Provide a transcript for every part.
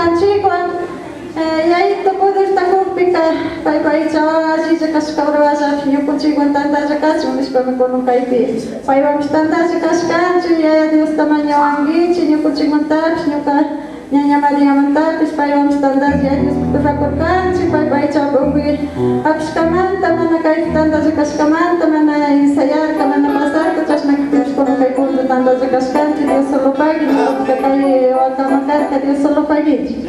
kanchikwan yayito podertajukpika paypaycha allilla kashkawraja ñukunchikwan tantalla kachun nishpami kunan kaypi paywanpish tantalla kashkanchik yaya Diosta mañawankichik ñukunchikmantapish ñuka ñaña Mariamantapish paywanpish tantalla yaya Diosta rakurkanchik paypaychapi upi apishkamanta mana kaypi tantalla kashkamanta mana ensayarka mana pasarka chashnakipimish kunan kay punto tantalla kashkanchik Dios solo pagui ñukunchika kay wakamankarka Dios solo paguinchik.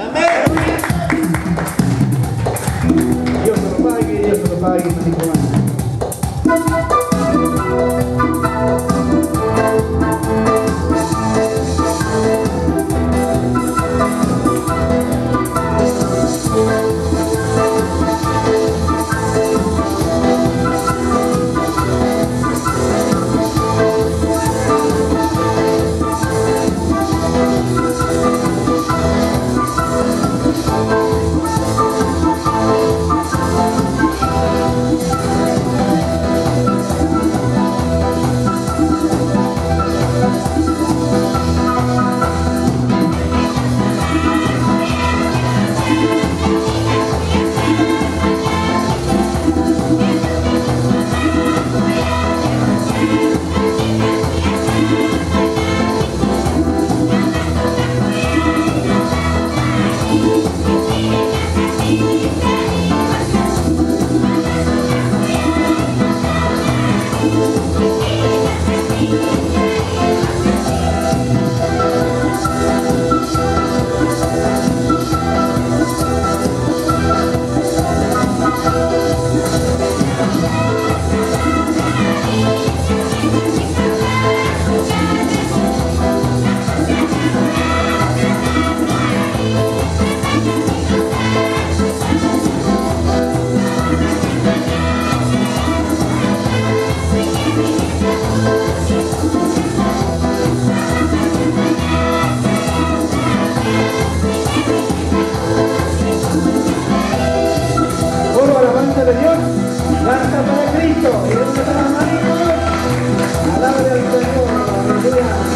Dios te lo pague, Nicolás. Aleluya.